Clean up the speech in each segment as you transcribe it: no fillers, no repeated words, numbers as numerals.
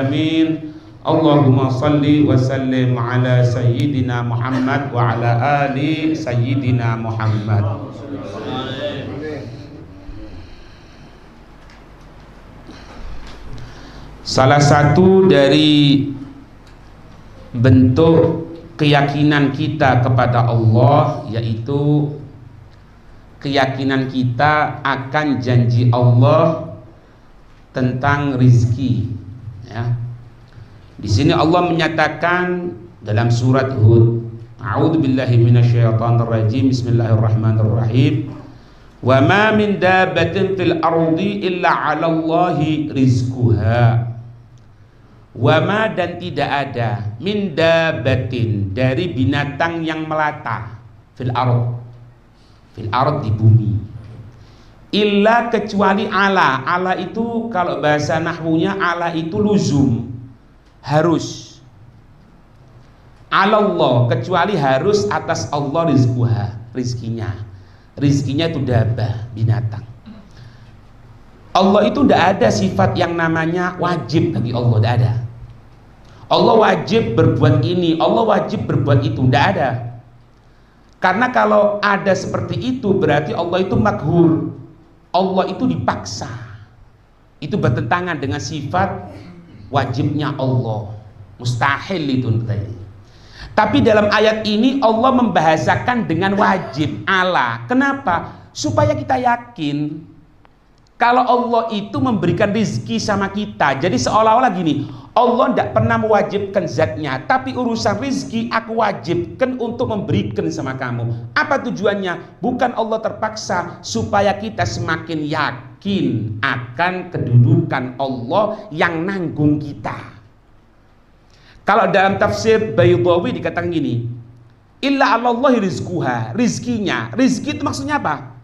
alamin. Allahumma salli wa sallim ala sayyidina Muhammad wa ala ali sayyidina Muhammad. Salah satu dari bentuk keyakinan kita kepada Allah yaitu keyakinan kita akan janji Allah tentang rizki. Ya. Di sini Allah menyatakan dalam surat Hud, A'udzubillahi minasyaitonirrajim, Bismillahirrahmanirrahim. Wa ma min dabbatin fil ardi illa 'alallahi rizquha. Wa ma, dan tidak ada, min dabbatin, dari binatang yang melata, fil ard, di bumi, illa, kecuali ala itu kalau bahasa nahwunya ala itu luzum, harus, alallah, kecuali harus atas Allah rizkinya itu dabbah, binatang. Allah itu tidak ada sifat yang namanya wajib bagi Allah, tidak ada. Allah wajib berbuat ini, Allah wajib berbuat itu, tidak ada. Karena kalau ada seperti itu berarti Allah itu makhur, Allah itu dipaksa. Itu bertentangan dengan sifat wajibnya Allah, mustahil itu tadi. Tapi dalam ayat ini Allah membahasakan dengan wajib, ala. Kenapa? Supaya kita yakin kalau Allah itu memberikan rizki sama kita. Jadi seolah-olah gini, Allah tidak pernah mewajibkan zatnya, tapi urusan rizki aku wajibkan untuk memberikan sama kamu. Apa tujuannya? Bukan Allah terpaksa, supaya kita semakin yakin akan kedudukan Allah yang nanggung kita. Kalau dalam tafsir Baydawi dikatakan gini, illa 'alallahi rizquha, rizkinya. Rizki itu maksudnya apa?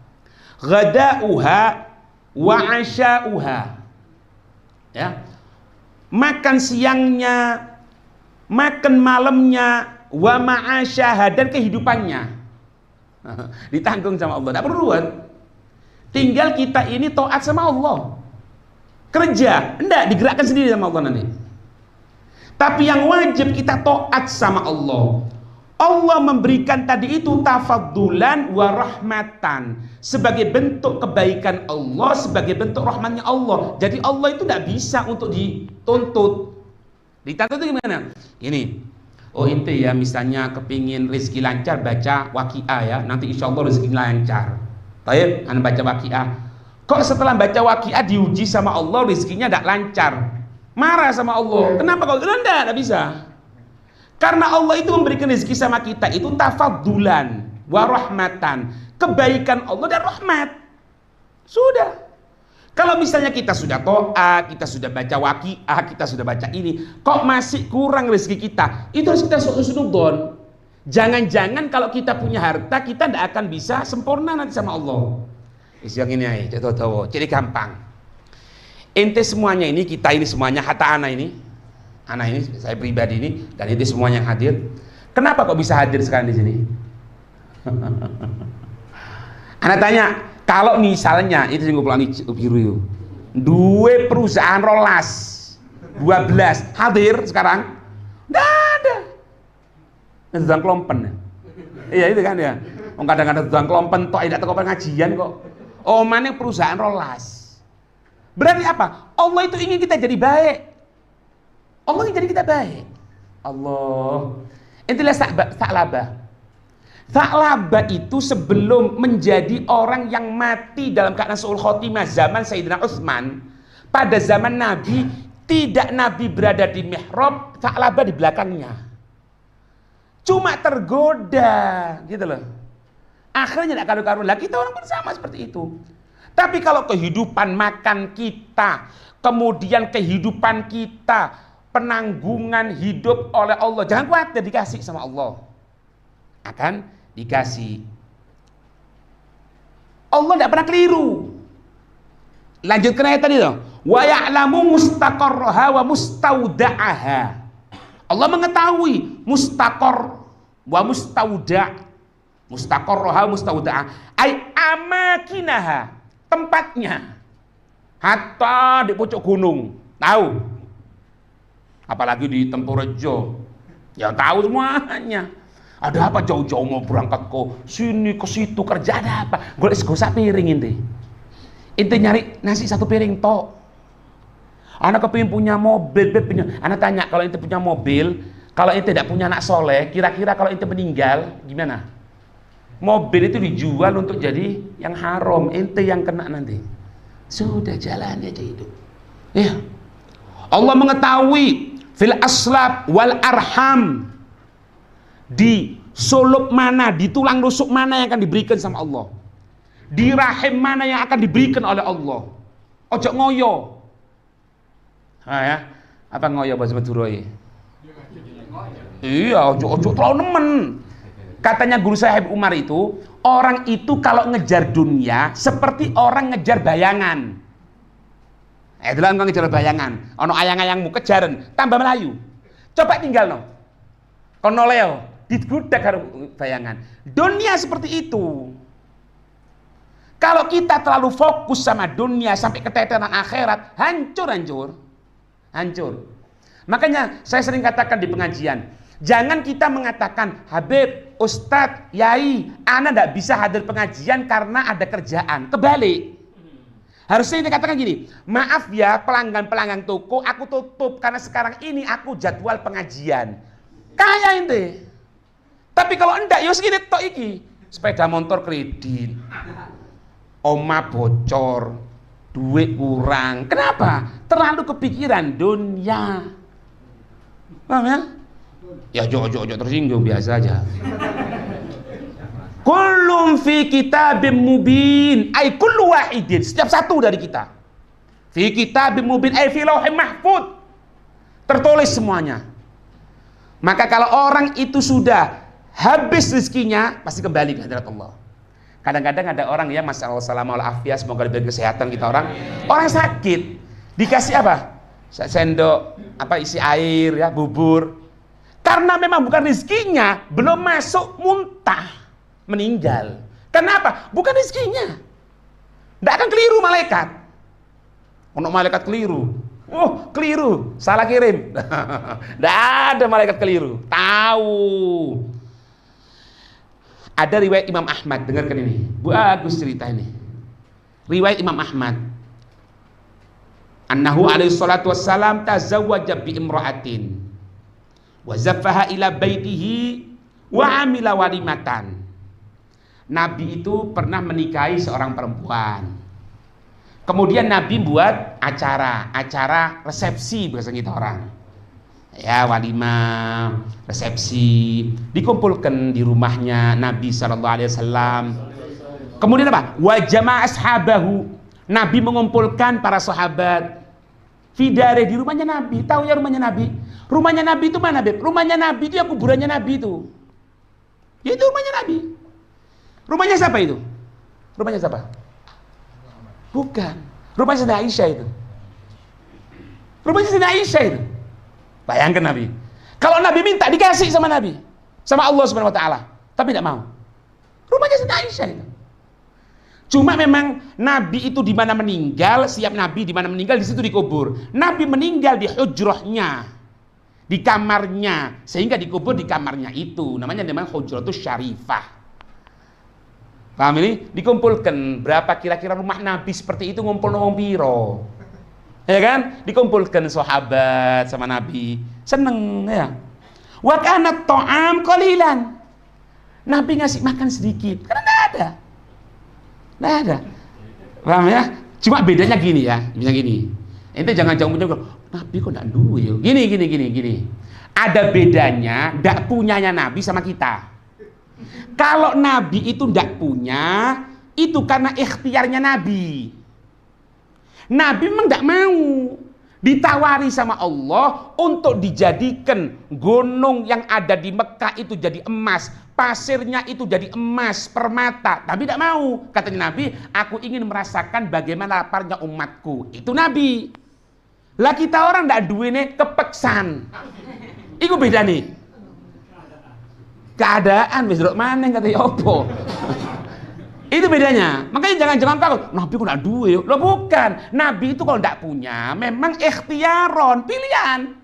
Ghada'uha wa asya'uha, ya, makan siangnya, makan malamnya, wa ma'asyaha, dan kehidupannya ditanggung sama Allah, tidak perlu buat. Tinggal kita ini taat sama Allah, kerja enggak digerakkan sendiri sama Allah nanti. Tapi yang wajib kita taat sama Allah. Allah memberikan tadi itu tafaddulan wa rahmatan, sebagai bentuk kebaikan Allah, sebagai bentuk rahmatnya Allah. Jadi Allah itu tidak bisa untuk dituntut. Dituntut itu gimana? Ini, oh ente ya misalnya kepingin rezeki lancar, baca waqiah ya, nanti insya Allah rezeki lancar. Taib, anda baca waqiah. Kok setelah baca waqiah diuji sama Allah, rezekinya tidak lancar, marah sama Allah. Kenapa kok? Tidak bisa. Karena Allah itu memberikan rezeki sama kita itu tafaddulan wa rahmatan, kebaikan Allah dan rahmat. Sudah. Kalau misalnya kita sudah taat, kita sudah baca waqiah, kita sudah baca ini, kok masih kurang rezeki kita, itu harus kita sunudzon. Jangan-jangan kalau kita punya harta kita tidak akan bisa sempurna nanti sama Allah. Yang ini aja, tahu. Jadi gampang. Ente semuanya ini, kita ini semuanya, hatta anak ini, saya pribadi ini, dan ini semuanya yang hadir. Kenapa kok bisa hadir sekarang di sini? Anak tanya, kalau misalnya itu yang gue biru, dua perusahaan rolas 12 hadir sekarang, nggak ada. Sedang kelompen. Iya itu kan ya. Kadang-kadang sedang kelompen, toh tidak terkopen ngajian kok. Oh mana perusahaan rolas. Berarti apa? Allah itu ingin kita jadi baik. Allah ingin jadi kita baik. Allah. Itulah Sa'labah. Sa'labah itu sebelum menjadi orang yang mati dalam keadaan su'ul khotimah zaman Sayyidina Utsman, pada zaman Nabi, tidak Nabi berada di mihrab, Sa'labah di belakangnya. Cuma tergoda, gitu loh. Akhirnya tidak karu-karu. Lah kita orang bersama seperti itu. Tapi kalau kehidupan makan kita, kemudian kehidupan kita, penanggungan hidup oleh Allah, jangan khawatir, dikasih sama Allah, akan dikasih. Allah tidak pernah keliru. Lanjutkan ayat tadi dong. Wa ya'lamu mustaqarraha wa mustauda'aha. Allah mengetahui mustaqar wa mustauda'. Mustaqarraha wa mustauda'aha ay amakinaha, tempatnya. Hatta di pucuk gunung, tahu? apalagi di Tempurejo, ya tahu semuanya. Ada apa jauh-jauh mau berangkat ke sini ke situ kerja, ada apa? Golek sego sak piring Ente nyari nasi 1 piring tok. Anak kepingin punya mobil, punya. Anak tanya, kalau ente punya mobil, kalau ente tidak punya anak soleh, kira-kira kalau ente meninggal gimana? Mobil itu dijual untuk jadi yang haram, ente yang kena nanti. Sudah jalan aja itu. Ya. Allah mengetahui fil aslab wal arham, di sulub mana, di tulang rusuk mana yang akan diberikan sama Allah, di rahim mana yang akan diberikan oleh Allah. Ojo ngoyo. Ya, apa ngoyo bahasa Madura ya? Iya, ojo terlalu nemen. Katanya guru saya Habib Umar itu, orang itu kalau ngejar dunia seperti orang ngejar bayangan. Itulah engkau ngejar bayangan. Ono ayang-ayangmu kejaran, tambah melayu. Coba tinggal no. Kono leo, digudak karo bayangan. Dunia seperti itu. Kalau kita terlalu fokus sama dunia sampai keteteran akhirat, hancur. Makanya saya sering katakan di pengajian, jangan kita mengatakan, Habib, Ustadz, Yai, ana tidak bisa hadir pengajian karena ada kerjaan. Kebalik. Harusnya ini katakan gini, maaf ya pelanggan-pelanggan toko, aku tutup karena sekarang ini aku jadwal pengajian. Kaya ente. Tapi kalau enggak, ya segini tok iki. Sepeda motor kredit, oma bocor, duit kurang. Kenapa? Terlalu kepikiran dunia. Paham ya? Ya ojo tersinggung, biasa aja. Kullum fi kitabim mubin, ay kullu wahidin, setiap satu dari kita. Fi kitabim mubin, ay fi lauhim mahfud. Tertulis semuanya. Maka kalau orang itu sudah habis rezekinya, pasti kembali ke hadirat Allah. Kadang-kadang ada orang ya, masyaallah salam walafiat, semoga diberi kesehatan kita orang sakit, dikasih apa? Sendok apa isi air ya, bubur. Karena memang bukan rezekinya, belum masuk muntah, meninggal. Kenapa? Bukan rezekinya. Tidak akan keliru malaikat. Untuk malaikat keliru. Oh, keliru, salah kirim. Tidak ada malaikat keliru. Tahu. Ada riwayat Imam Ahmad, dengarkan ini. Bagus cerita ini. Riwayat Imam Ahmad. Annahu alaihi salatu wassalam tazawwaja bi imra'atin wa zaffaha ila baitihi wa amila walimatan. Nabi itu pernah menikahi seorang perempuan. Kemudian Nabi buat acara resepsi bahasa kita orang. Ya, walimah, resepsi, dikumpulkan di rumahnya Nabi SAW. Kemudian apa? Wa jama'a ashabahu. Nabi mengumpulkan para sahabat. Fidare di rumahnya Nabi. Tahu ya rumahnya Nabi? Rumahnya Nabi itu mana, Beb? Rumahnya Nabi itu ya kuburannya Nabi itu. Ya itu rumahnya Nabi. Rumahnya siapa itu? Rumahnya siapa? Bukan. Rumahnya Sayyidah Aisyah itu. Rumahnya Sayyidah Aisyah itu. Bayangkan Nabi. Kalau Nabi minta dikasih sama Nabi, sama Allah Subhanahu wa taala, tapi tidak mau. Rumahnya Sayyidah Aisyah itu. Cuma memang Nabi itu di mana meninggal, siap Nabi di mana meninggal di situ dikubur. Nabi meninggal di hujrahnya, di kamarnya, sehingga dikubur di kamarnya itu. Namanya hujratus syarifah. Paham ini? Dikumpulkan berapa kira-kira rumah Nabi seperti itu, ngumpul wong piro. Ya kan? Dikumpulkan sahabat sama Nabi. Seneng ya. Wa kana ta'am qalilan. Nabi ngasih makan sedikit karena enggak ada. Enggak ada. Paham ya? Cuma bedanya gini ya, misalnya gini. Ente jangan punya Nabi kok enggak duwe yo. Gini. Ada bedanya enggak punyanya Nabi sama kita. Kalau Nabi itu enggak punya, itu karena ikhtiarnya Nabi. Nabi memang tidak mau, ditawari sama Allah untuk dijadikan gunung yang ada di Mekah itu jadi emas, pasirnya itu jadi emas, permata. Nabi tidak mau. Katanya Nabi, aku ingin merasakan bagaimana laparnya umatku. Itu Nabi. Lah kita orang tidak duwene kepeksan. Iku beda nih. Keadaan wis nduk maneh katanya opo. Itu bedanya. Makanya jangan takut. Nabi kok enggak duwe. Loh bukan. Nabi itu kalau enggak punya, memang ikhtiaron, pilihan.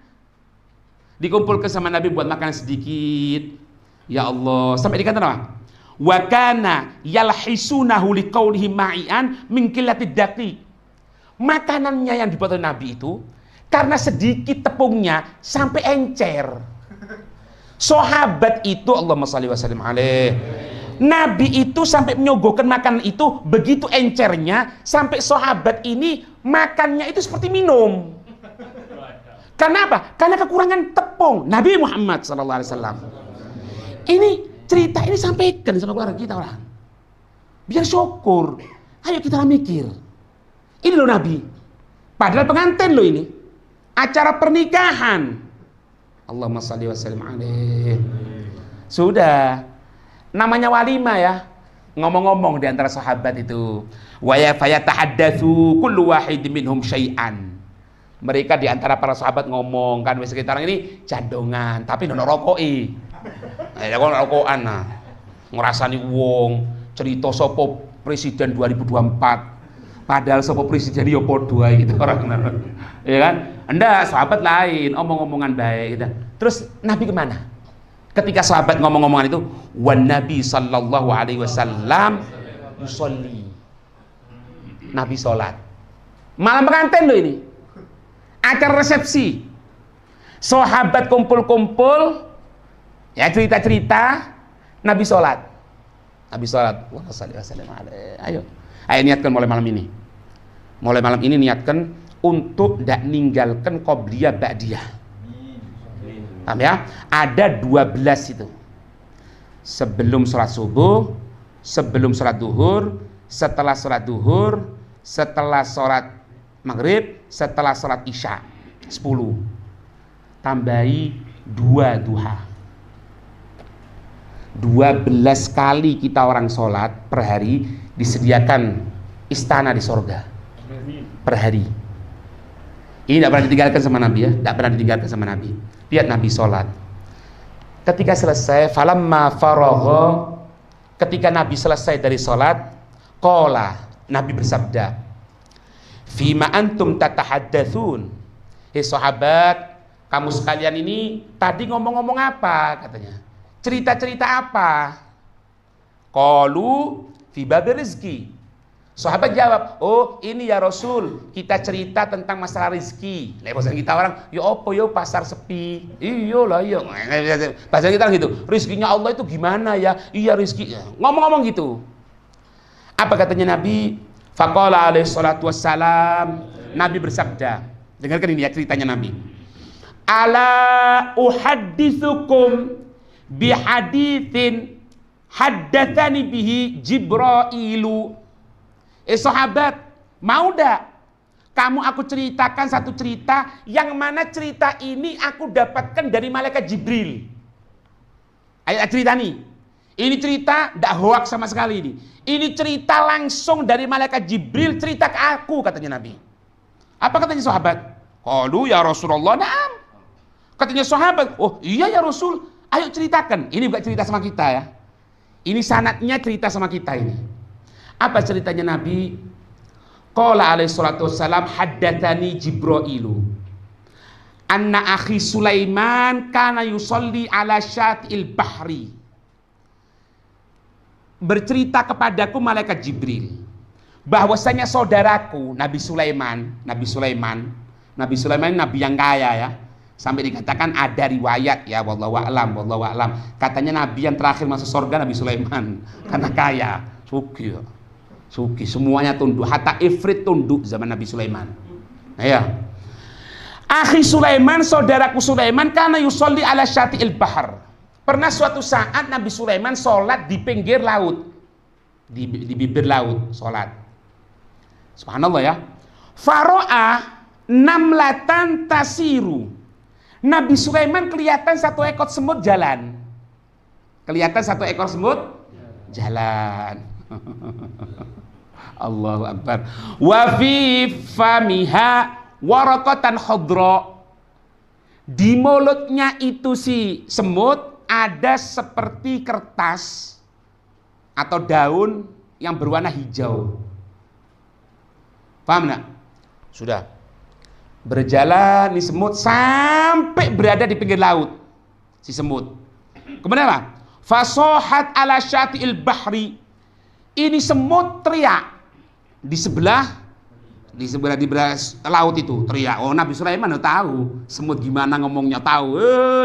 Dikumpulkan sama Nabi buat makan sedikit. Ya Allah, sampai dikatakan apa? Wa kana yalhisunahu liqaulihi ma'ian min qillatid daqiq. Makanannya yang dibuat oleh Nabi itu karena sedikit tepungnya sampai encer. Sahabat itu, Allahumma shalli wa sallim alaih, Nabi itu sampai menyogokkan makanan itu begitu encernya sampai sahabat ini makannya itu seperti minum. Karena apa? Karena kekurangan tepung. Nabi Muhammad SAW. Ini cerita ini sampaikan sama keluarga kita orang. Biar syukur. Ayo kita mikir. Ini loh Nabi. Padahal pengantin loh ini. Acara pernikahan. Allahumma shalli wa sallim alaih. Sudah. Namanya walimah ya. Ngomong-ngomong di antara sahabat itu. Wa yatahaddatsu kullu wahid minhum syai'an. Mereka di antara para sahabat ngomong kan wis sekitar ini jadongan, tapi ndono rokoki. Ya kok rokokan nah. Ngrasani wong, cerita sapa presiden 2024. Padahal sapa presiden ya padha ae gitu orang. Ya kan? Enggak, sahabat lain, omong-omongan baik gitu. Terus Nabi kemana? Ketika sahabat ngomong-ngomongan itu, wan Nabi sallallahu alaihi wasallam yusolli. Nabi sholat. Malam pengantin loh ini. Acara resepsi. Sahabat kumpul-kumpul, ya cerita-cerita, Nabi sholat. Nabi sholat. Ayo niatkan mulai malam ini. Mulai malam ini niatkan untuk tidak ninggalkan qobliyah ba'diyah. Paham ya? Ada 12 itu. Sebelum sholat subuh, sebelum sholat duhur, setelah sholat duhur, setelah sholat maghrib, setelah sholat isya. 10. Tambahi 2 duha. 12 kali kita orang sholat per hari disediakan istana di sorga per hari. Ini tidak pernah ditinggalkan sama Nabi ya, tidak pernah ditinggalkan sama Nabi. Lihat Nabi sholat. Ketika selesai, falamma faragha, ketika Nabi selesai dari sholat, qala, Nabi bersabda, fima antum tatahaddatsun. Hei sahabat, kamu sekalian ini tadi ngomong-ngomong apa katanya? Cerita-cerita apa? Qalu fi babi rizki. Sahabat jawab, oh ini ya Rasul, kita cerita tentang masalah rizki. Bahasa kita orang, ya apa ya pasar sepi. Iya lah iya. Bahasa kita gitu, rizkinya Allah itu gimana ya? Iya rizki. Ngomong-ngomong gitu. Apa katanya Nabi? Faqala alaihi salatu wassalam, Nabi bersabda. Dengarkan ini ya ceritanya Nabi. Ala uhadditsukum bihaditsin haddatsani bihi Jibrailu. Sahabat, mau dak kamu aku ceritakan satu cerita yang mana cerita ini aku dapatkan dari malaikat Jibril. Ayo cerita nih. Ini cerita ndak hoax sama sekali ini. Ini cerita langsung dari malaikat Jibril cerita ke aku katanya Nabi. Apa katanya sahabat? Qalu ya Rasulullah, na'am. Katanya sahabat, oh iya ya Rasul, ayo ceritakan. Ini bukan cerita sama kita ya. Ini sanadnya cerita sama kita ini. Apa ceritanya Nabi? Qala alaihi salatu wassalam haddatsani Jibrailu anna akhi Sulaiman kana yusolli ala syatil bahri. Bercerita kepadaku malaikat Jibril bahwasanya saudaraku Nabi Sulaiman Nabi yang kaya ya. Sampai dikatakan ada riwayat ya wallahu a'lam. Katanya Nabi yang terakhir masuk surga Nabi Sulaiman karena kaya, suki semuanya tunduk, hatta ifrit tunduk zaman Nabi Sulaiman. Nah ya. Akhi Sulaiman, saudaraku Sulaiman karena yusolli ala syati'il bahar. Pernah suatu saat Nabi Sulaiman sholat di pinggir laut, di bibir laut sholat. Subhanallah ya. Faro'a namlatan tasiru. Nabi Sulaiman kelihatan satu ekor semut jalan. Kelihatan satu ekor semut jalan. Allahu Akbar. Wa fi famiha waraqatan khadra. Di mulutnya itu si semut ada seperti kertas atau daun yang berwarna hijau. Paham enggak? Sudah. Berjalan nih semut sampai berada di pinggir laut. Si semut. Kemudian apa? Fasohat ala syati'il bahri. Ini semut teriak di sebelah laut itu teriak. Oh, Nabi Sulaiman udah tahu semut gimana ngomongnya, tahu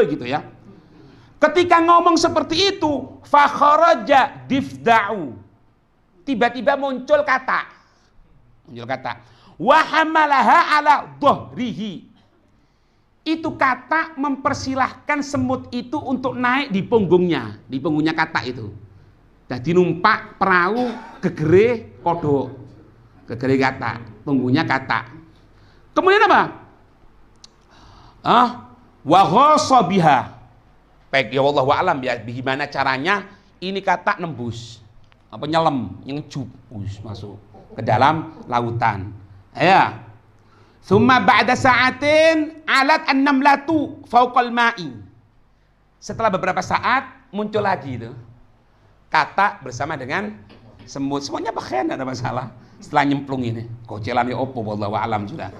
gitu ya. Ketika ngomong seperti itu, fakharaja difda'u. Tiba-tiba muncul kata. Wa hamalaha ala dhahrihi. Itu kata mempersilahkan semut itu untuk naik di punggungnya kata itu. Jadi numpak perahu gegere kodok. Gegere kata, punggungnya kata. Kemudian apa? Wa ghassa biha. Baik, ya Allah wa'alam ya, bagaimana caranya ini kata nembus. Apa nyelam, nyecup masuk ke dalam lautan. Ya. Tsumma ba'da sa'atin alat an-namlatu fawqal ma'i. Setelah beberapa saat muncul lagi itu kata bersama dengan semut. Semuanya pakaian, tidak ada masalah. Setelah nyemplung ini, kocelannya opo wallahu a'lam sudah.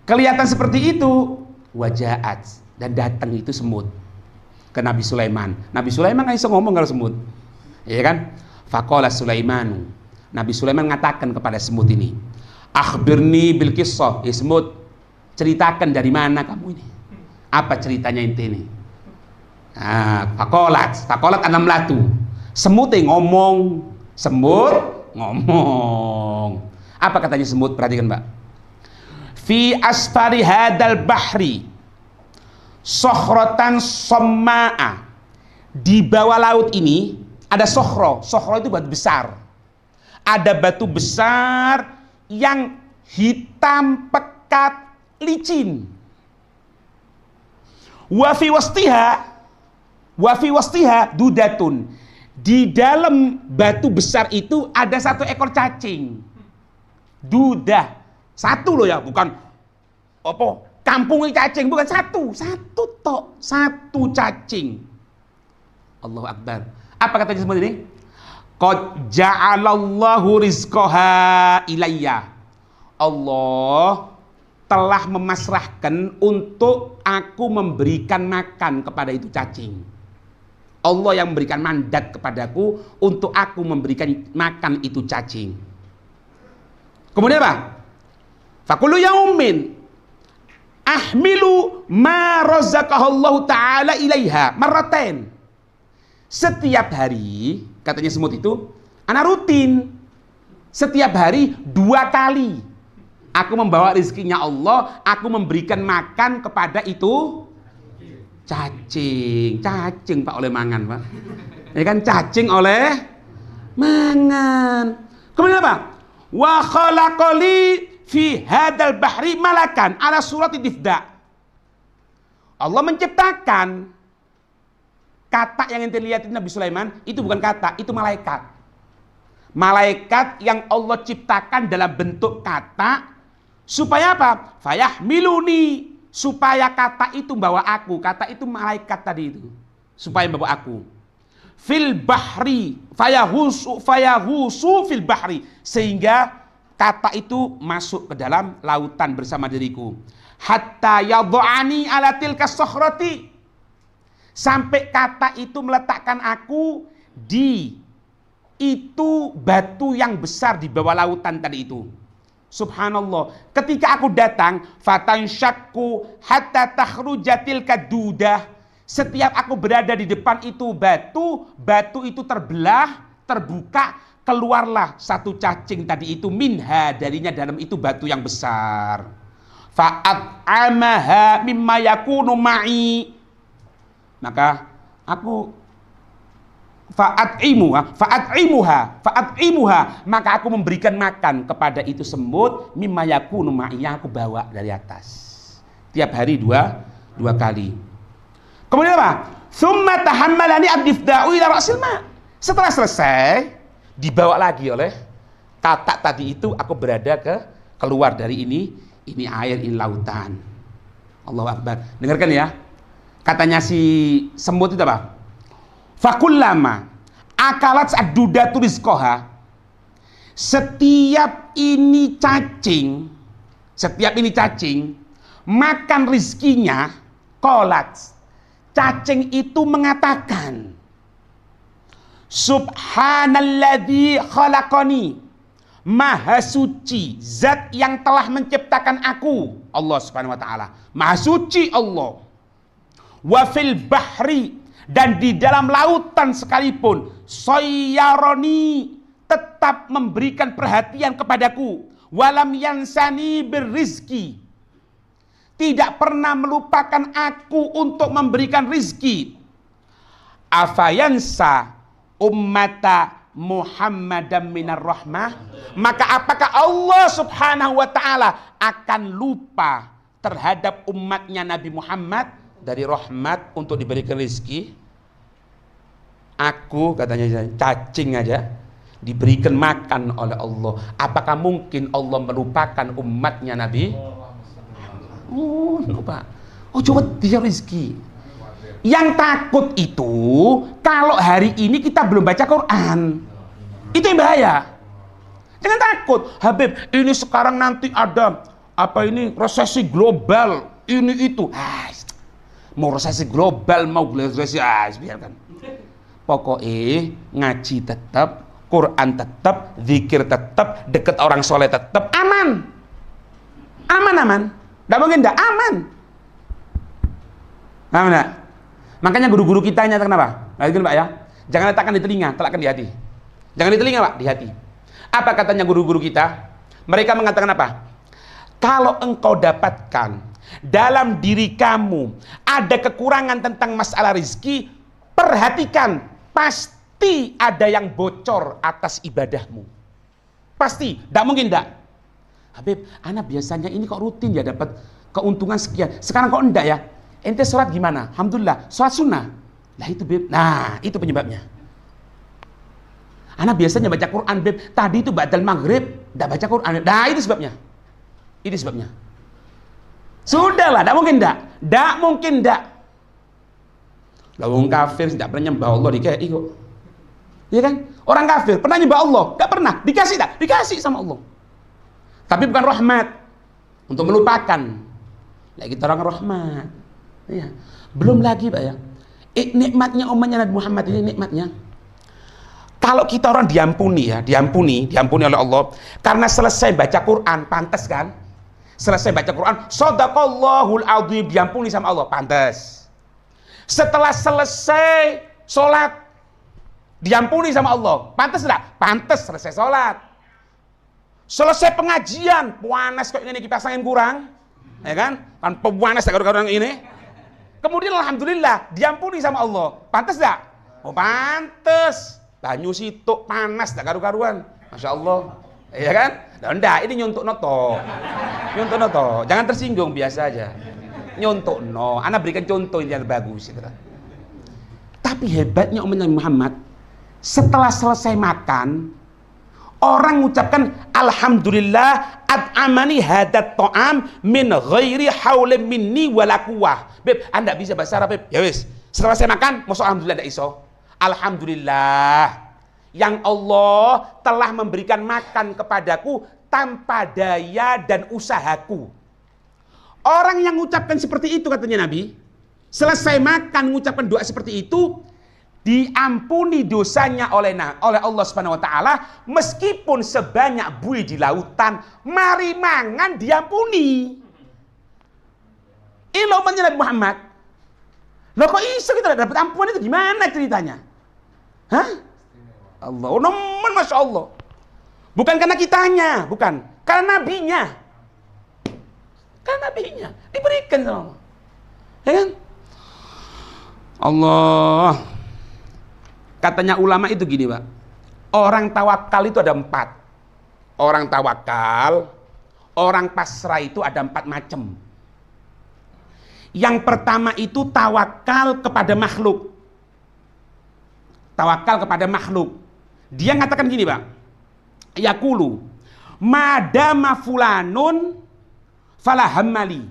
Kelihatan seperti itu, wajaat, dan datang itu semut ke Nabi Sulaiman. Nabi Sulaiman nggak bisa ngomong kalau semut, ya kan? Faqala Sulaimanu. Nabi Sulaiman mengatakan kepada semut ini, akhbirni bil qissah. Semut, ceritakan dari mana kamu ini? Apa ceritanya inti ini? Faqalat an-namlatu. Semut ngomong. Apa katanya semut? Perhatikan, Mbak. Fi asfari hadal bahri sokrotan somma'a. Di bawah laut ini ada sokhro. Sokhro itu batu besar. Ada batu besar yang hitam, pekat, licin. Wa fi wastiha dudatun. Di dalam batu besar itu ada satu ekor cacing. Dudah. Satu loh ya, bukan apa? Kampung ini cacing, bukan satu tok, satu cacing. Allahu Akbar. Apa katanya semua ini? Qad ja'alallahu rizqaha ilayya. Allah telah memasrahkan untuk aku memberikan makan kepada itu cacing. Allah yang memberikan mandat kepadaku untuk aku memberikan makan itu cacing. Kemudian apa? Fakulu yaumin ahmilu ma razaqahallahu ta'ala ilaiha marratain. Setiap hari, katanya semut itu, ana rutin. Setiap hari 2 kali aku membawa rezekinya Allah, aku memberikan makan kepada itu cacing Pak oleh mangan, Pak. Ya kan, cacing oleh mangan. Kemudian apa? Wa khalaqali fi hadal bahri malakan ala surati difda. Allah menciptakan kata yang ente lihat itu Nabi Sulaiman, itu bukan kata, itu malaikat. Malaikat yang Allah ciptakan dalam bentuk kata supaya apa? Fayahmiluni, supaya kata itu bawa aku. Kata itu malaikat tadi itu, supaya bawa aku. Fil bahri fayahusu fil bahri, sehingga kata itu masuk ke dalam lautan bersama diriku. Hatta yadhani ala tilka sokhrati, sampai kata itu meletakkan aku di itu batu yang besar di bawah lautan tadi itu. Subhanallah, ketika aku datang, fatansyaku hatta takhrujatil kadudah. Setiap aku berada di depan itu batu itu terbelah, terbuka, keluarlah satu cacing tadi itu minha, darinya dalam itu batu yang besar. Fa'at'amaha mimma yakunu ma'i. Maka aku fa'at'imuha, maka aku memberikan makan kepada itu semut mimma yakunu ma'i, yang aku bawa dari atas. Tiap hari dua kali. Kemudian apa? Tsumma tahammalani abdifda'u ila ra'sil ma. Setelah selesai, dibawa lagi oleh kata tadi itu, aku berada keluar dari ini air, ini lautan. Allahu Akbar. Dengarkan ya. Katanya si semut itu apa? Fakullama akalat ad-dudatu rizqaha. Setiap ini cacing, setiap ini cacing makan rizkinya, qalat, cacing itu mengatakan, subhanalladzi khalaqani, maha suci zat yang telah menciptakan aku, Allah subhanahu wa ta'ala, maha suci Allah. Wa fil bahri, dan di dalam lautan sekalipun, sayyaroni, tetap memberikan perhatian kepadaku, walam yansani birrizki, tidak pernah melupakan aku untuk memberikan rizki. Afayansa ummata Muhammadam minar rahmah, maka apakah Allah subhanahu wa ta'ala akan lupa terhadap umatnya Nabi Muhammad dari rahmat untuk diberikan rizki? Aku, katanya, cacing aja diberikan makan oleh Allah, apakah mungkin Allah melupakan umatnya Nabi? Lupa. Coba dia rizki. Yang takut itu kalau hari ini kita belum baca Quran, itu yang bahaya. Jangan takut, Habib, ini sekarang nanti ada apa ini resesi global, ini itu. Mau resesi global, mau resesi, biarkan. Pokoknya ngaji tetap, Quran tetap, zikir tetap, deket orang soleh tetap, aman. Aman. Nggak mungkin nggak aman. Paham nggak? Makanya guru-guru kita nyata kenapa? Nah, itu Pak ya. Jangan letakkan di telinga, letakkan di hati. Jangan di telinga Pak, di hati. Apa katanya guru-guru kita? Mereka mengatakan apa? Kalau engkau dapatkan dalam diri kamu ada kekurangan tentang masalah rizki, perhatikan, pasti ada yang bocor atas ibadahmu. Pasti, tidak mungkin tidak. Habib, anak biasanya ini kok rutin ya dapat keuntungan sekian. Sekarang kok enggak ya? Ente sholat gimana? Alhamdulillah, sholat sunnah. Nah itu Beb, nah itu penyebabnya. Anak biasanya baca Quran Beb, tadi itu ba'dal maghrib, enggak baca Quran. Nah itu sebabnya. Itu sebabnya. Sudahlah, enggak mungkin enggak. Enggak mungkin enggak. Lawang kafir tidak pernah nyembah Allah dikei kok. Iya kan? Orang kafir pernah nyembah Allah? Enggak pernah. Dikasih enggak? Dikasih sama Allah. Tapi bukan rahmat untuk melupakan. Lagi kita orang rahmat. Ya. Belum lagi Pak ya. Nikmatnya umatnya Nabi Muhammad ini nikmatnya. Kalau kita orang diampuni ya, diampuni oleh Allah karena selesai baca Quran, pantas kan? Selesai baca Quran, shadaqallahul adzim, diampuni sama Allah, pantas. Setelah selesai sholat, diampuni sama Allah, pantas enggak? Pantas selesai sholat. Selesai pengajian, panas kok ini dipasangin kurang, ya kan? Kan panas orang ini. Kemudian alhamdulillah diampuni sama Allah, pantas enggak? Oh pantas. Banyu situk panas enggak karu-karuan, masya Allah, ya kan? Nah, enggak, ini nyuntuk noto, jangan tersinggung, biasa aja. Nyuntuk no, anak berikan contoh yang bagus. Gitu. Tapi hebatnya umat Nabi Muhammad, setelah selesai makan, orang mengucapkan alhamdulillah at'amani hadat ta'am min ghairi haulim minni wala quwwah. Beb, anda bisa bahasa Arab, Beb? Ya wis. Setelah saya makan, masuk alhamdulillah ndak iso. Alhamdulillah yang Allah telah memberikan makan kepadaku tanpa daya dan usahaku. Orang yang mengucapkan seperti itu katanya Nabi, selesai makan mengucapkan doa seperti itu, diampuni dosanya oleh Allah Subhanahu wa taala meskipun sebanyak buih di lautan, mari mangan diampuni. Ini umatnya Nabi Muhammad. Loh kok iso kita dapat ampunan itu gimana ceritanya? Hah? Allah, nemen masya Allah. Bukan karena kitanya, bukan, karena nabinya. Karena nabinya diberikan sama Allah. Ya kan? Allah. Katanya ulama itu gini Pak, orang tawakal itu ada 4. Orang tawakal, orang pasrah itu ada 4 macam. Yang pertama itu tawakal kepada makhluk. Tawakal kepada makhluk. Dia ngatakan gini Pak, yaqulu madama fulanun falahammali,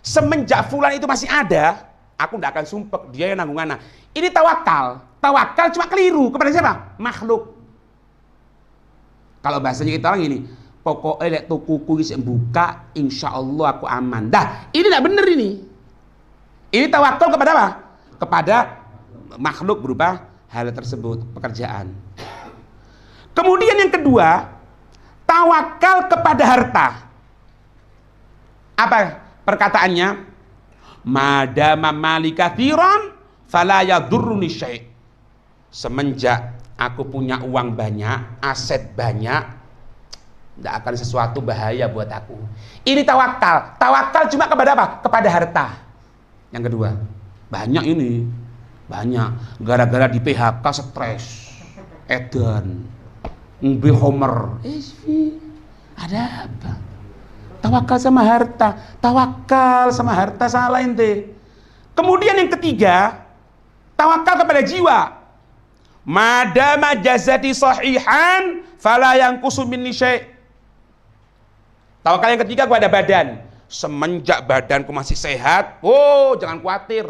semenjak fulan itu masih ada, aku tidak akan sumpek, dia yang nanggung anak. Ini tawakal. Tawakal cuma keliru kepada siapa? Makhluk. Kalau bahasanya kita orang ini, pokoknya lek tukuku iki buka, insyaallah aku aman. Dah, ini tidak benar ini. Ini tawakal kepada apa? Kepada makhluk berupa hal tersebut, pekerjaan. Kemudian yang kedua, tawakal kepada harta. Apa perkataannya? Madama mali katsiran fala yadurruni syai'. Semenjak aku punya uang banyak, aset banyak, tidak akan sesuatu bahaya buat aku. Ini tawakal. Tawakal cuma kepada apa? Kepada harta. Yang kedua, banyak ini. Banyak. Gara-gara di PHK stres. Edan. Ngbe homer. Ada apa? Tawakal sama harta. Tawakal sama harta salah ente. Kemudian yang ketiga, tawakal kepada jiwa. Madama jazati sahihan fala yanqusu minni syai'. Tawakal yang ketiga kepada badan. Semenjak badanku masih sehat, oh jangan khawatir.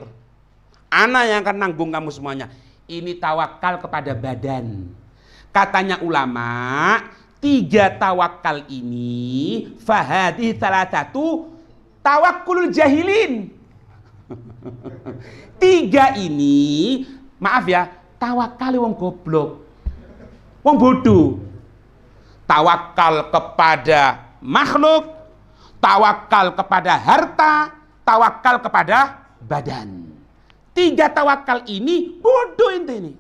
Ana yang akan nanggung kamu semuanya. Ini tawakal kepada badan. Katanya ulama, 3 tawakal ini fahadi salatatu tawakkulul jahilin. 3 ini, maaf ya, tawakal wong goblok, wong bodoh. Tawakal kepada makhluk, tawakal kepada harta, tawakal kepada badan. 3 tawakal ini bodoh ente ini.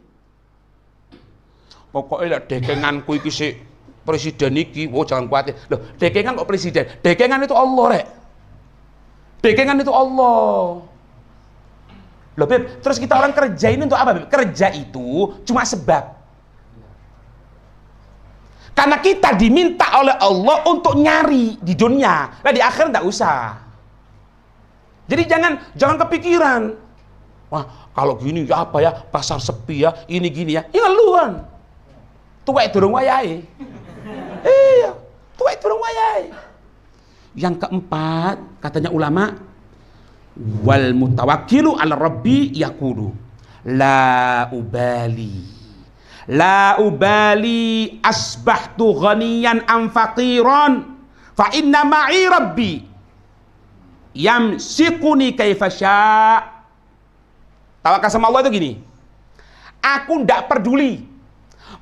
Pokoknya dekenganku iki sik presiden iki, oh jangan khawatir. Loh, dekengan kok presiden? Dekengan itu Allah, rek. Dekengan itu Allah. Loh, Beb, terus kita orang kerja ini untuk apa, Beb? Kerja itu cuma sebab. Karena kita diminta oleh Allah untuk nyari di dunia. Nah, di akhir enggak usah. Jadi jangan kepikiran. Wah, kalau gini ya apa ya? Pasar sepi ya, ini gini ya. Ya ngeluhan. Tuwek durung wayahe. Iya, tuwek durung wayahe. Yang keempat, katanya ulama, wal mutawakkilu ala rabbi yaqulu la ubali asbahtu ghaniyan am faqiran fa inna ma'i rabbi yamsikuni kaifa syaa. Tawakal sama Allah itu gini, aku ndak peduli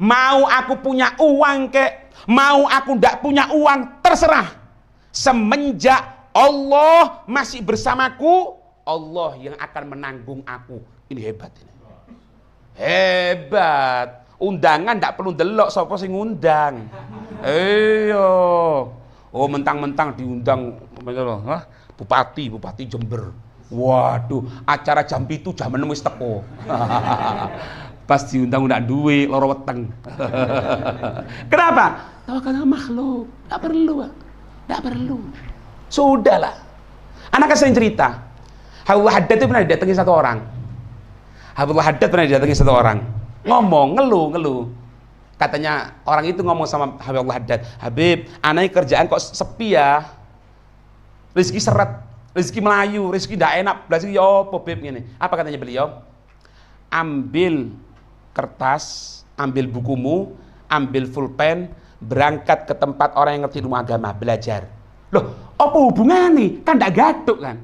mau aku punya uang kek, mau aku ndak punya uang, terserah. Semenjak Allah masih bersamaku, Allah yang akan menanggung aku. Ini hebat ini. Hebat. Undangan ndak perlu delok sapa sing ngundang. Iya. Oh, mentang-mentang diundang Bupati Jember. Waduh, acara jam 7 jam 6 wis teko. Pas diundang ndak duwe loro weteng. Kenapa? Tawakal sama makhluk. Ndak perlu. Sudahlah. Anak sering cerita. Habibullah Haddad itu pernah didatangi satu orang. Ngomong, ngeluh. Katanya orang itu ngomong sama Habibullah Haddad, Habib, anak kerjaan kok sepi ya. Rezeki seret, rezeki melayu, rezeki ndak enak. Rezeki ya apa, Bib ngene. Apa katanya beliau? Ambil kertas, ambil bukumu, ambil pulpen, berangkat ke tempat orang yang ngerti ilmu agama, belajar. Loh, apa hubungannya? Kan ndak gaduh kan?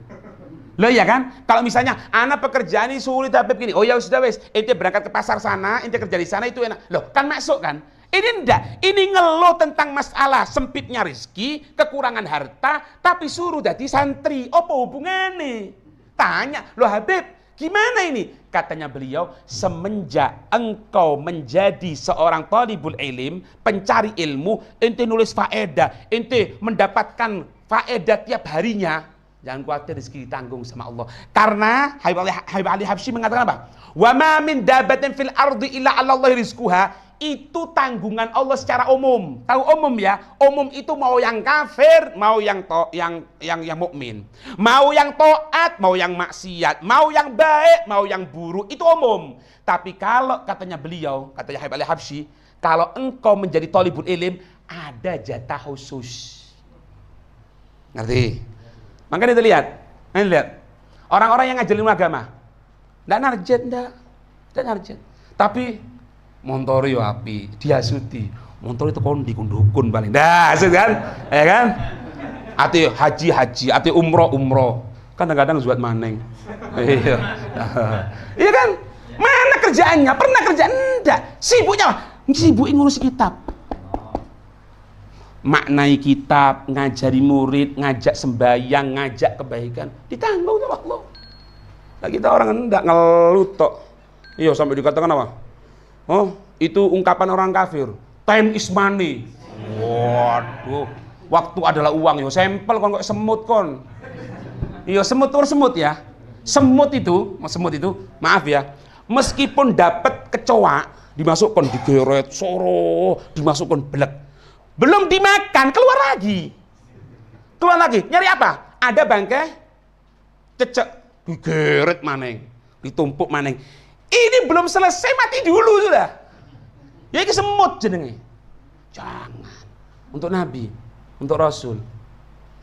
Loh ya kan? Kalau misalnya anak pekerjaan ini sulit Habib gini, oh ya sudah wes, ente berangkat ke pasar sana, ente kerja di sana itu enak. Loh, kan masuk kan? Ini enggak, ini ngeluh tentang masalah sempitnya rezeki, kekurangan harta, tapi suruh jadi santri. Apa hubungannya? Tanya, loh Habib, gimana ini? Katanya beliau, semenjak engkau menjadi seorang talibul ilim, pencari ilmu, ente nulis faedah, ente mendapatkan faedah tiap harinya, jangan khawatir, rezeki ditanggung sama Allah. Karena Habib Ali Habsyi mengatakan apa? Wa ma min dabatin fil ardi illa 'ala Allah rizquha. Itu tanggungan Allah secara umum. Tahu umum ya? Umum itu mau yang kafir, mau yang mukmin, mau yang taat, mau yang maksiat, mau yang baik, mau yang buruk, itu umum. Tapi kalau katanya beliau, katanya Habib Ali Habsyi, kalau engkau menjadi thalibul ilim, ada jatah khusus. Ngerti? Makanya kita lihat. Orang-orang yang ngajarin agama, enggak narjet. Tapi montori yo api, diasuti. Motor itu kondi dukun paling. Dah, kan? Ya kan? Ate haji, ate umroh. Kadang-kadang zuat maneng. Iya. Iya kan? Mana kerjaannya? Pernah kerja? Enggak. Sibuknya ngurus kitab. Maknai kitab, ngajari murid, ngajak sembahyang, ngajak kebaikan, ditanggung sama Allah. Nah, kita orang enggak ngelut tok. Iya, sampai dikatakan apa? Oh, itu ungkapan orang kafir. Time is money. Waduh, waktu adalah uang. Yo, sampel kon kok semut kon. Iya, semut ya. Semut itu, maaf ya. Meskipun dapat kecoa, dimasukkan digeret, soro, dimasukkan belek. Belum dimakan, keluar lagi. Nyari apa? Ada bangkai, cecek, digeret maneng, ditumpuk maneng. Ini belum selesai, mati dulu sudah. Ya ini semut jenenge. Jangan. Untuk Nabi, untuk Rasul.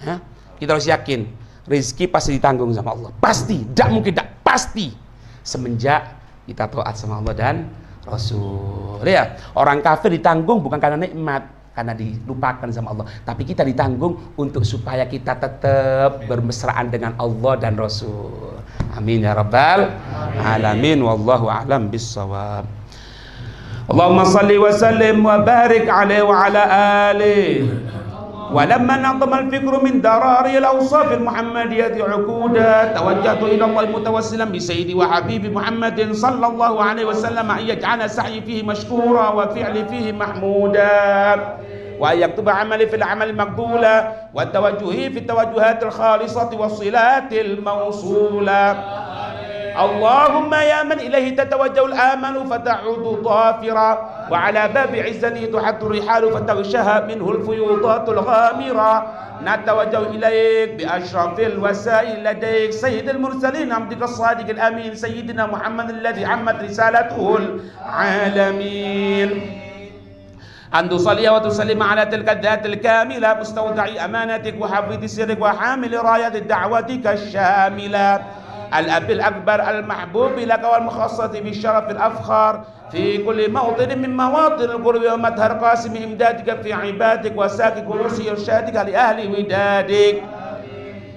Hah? Kita harus yakin, rezeki pasti ditanggung sama Allah. Pasti, tidak mungkin tidak, pasti. Semenjak kita taat sama Allah dan Rasul. Ya, orang kafir ditanggung bukan karena nikmat, karena dilupakan sama Allah, tapi kita ditanggung untuk supaya kita tetap bermesraan dengan Allah dan Rasul. Amin ya rabbal alamin. Wallahu a'lam bissawab. Allahumma salli wa sallim wa barik alaihi wa ala alihi. ولما نظم الفكر من دراري الأوصاف المحمدية عقودا توجهت إلى الله متوسلا بسيدي وحبيبي محمد صلى الله عليه وسلم أن يجعل سعي فيه مشكورا وفعلي فيه محمودا وأن يكتب عملي في العمل مقبولا وتوجهي في التوجهات الخالصة والصلات الموصولة. اللهم يا من إليه تتوجه الآمل فتعود ظافرا وعلى باب عزته تحط الرحال فتغشها منه الفيوضات الغامرة. نتوجه إليك بأشرف الوسائل لديك سيد المرسلين عبدك الصادق الأمين سيدنا محمد الذي عمت رسالته العالمين. أن تصلي وتسلم على تلك الذات الكاملة مستودع أمانتك وحفظ سرك وحامل راية دعوتك الشاملة الأب الأكبر المحبوب لك والمخصص بالشرف الأفخر في كل موطن من مواطن القرب ومظهر قاسم إمدادك في عبادك وساك كرسي إرشادك لأهل ودادك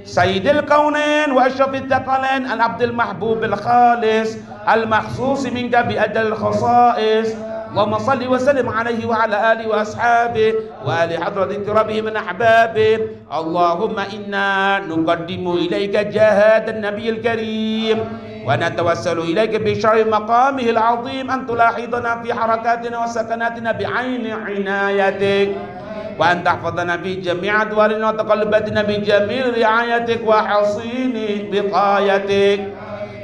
سيد الكونين وأشرف الثقلين العبد المحبوب الخالص المخصوص منك بأجل الخصائص. اللهم صل وسلم عليه وعلى آله وأصحابه وآل حضرة كرامه من أحبابه. اللهم إنا نقدم إليك جهاد النبي الكريم ونتوسل إليك بشرف مقامه العظيم أن تلاحظنا في حركاتنا وسكناتنا بعين عنايتك وأن تحفظنا في جميع أدوارنا وتقلباتنا بجميل رعايتك وحصين بقايتك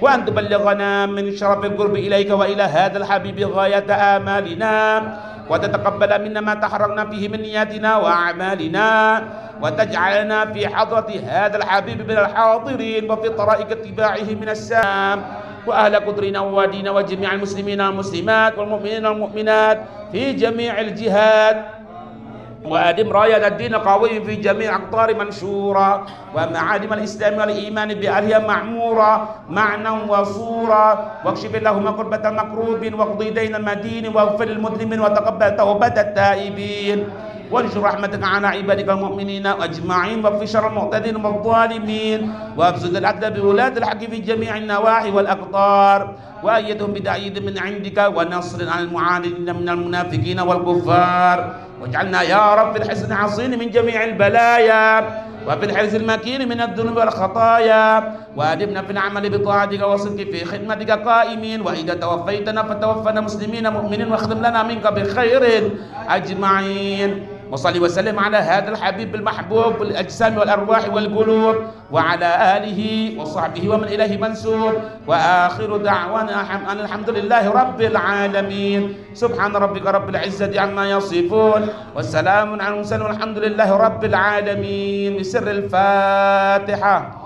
وأن تبلغنا من شرف القرب إليك وإلى هذا الحبيب غاية آمالنا وتتقبل منا ما تحركنا فيه من نياتنا وأعمالنا وتجعلنا في حضرة هذا الحبيب من الحاضرين وفي طرائق اتباعه من السام وأهل قدرنا ووادينا وجميع المسلمين والمسلمات والمؤمنين والمؤمنات في جميع الجهات وأدم راية الدين قوي في جميع أقطار منشورة ومعالم الإسلام والإيمان بأهلها معمورة معنى وصورة واكشف اللهم كربة المكروب واقضي دين المدين واغفر للمسلمين وتقبل توبة التائبين وانشر رحمتك على عبادك المؤمنين أجمعين واكف شر المعتدين والظالمين وابسط العدل بولاة الحق في جميع النواحي والأقطار وأيدهم بتأييد من عندك ونصر على المعاندين من المنافقين والكفار واجعلنا يا رب الحسن حصين من جميع البلايا وفي الحرز المكين من الذنوب والخطايا وأدبنا في العمل بطاعتك وصدق في خدمتك قائمين وإذا توفيتنا فتوفنا مسلمين مؤمنين واختم لنا منك بخير أجمعين. وصلي وسلم على هذا الحبيب المحبوب بالأجسام والأرواح والقلوب وعلى آله وصحبه ومن إليه منسوب وآخر دعوانا أن الحمد لله رب العالمين. سبحان ربك رب العزة عما يصفون والسلام على المرسلين والحمد لله رب العالمين. بسر الفاتحة.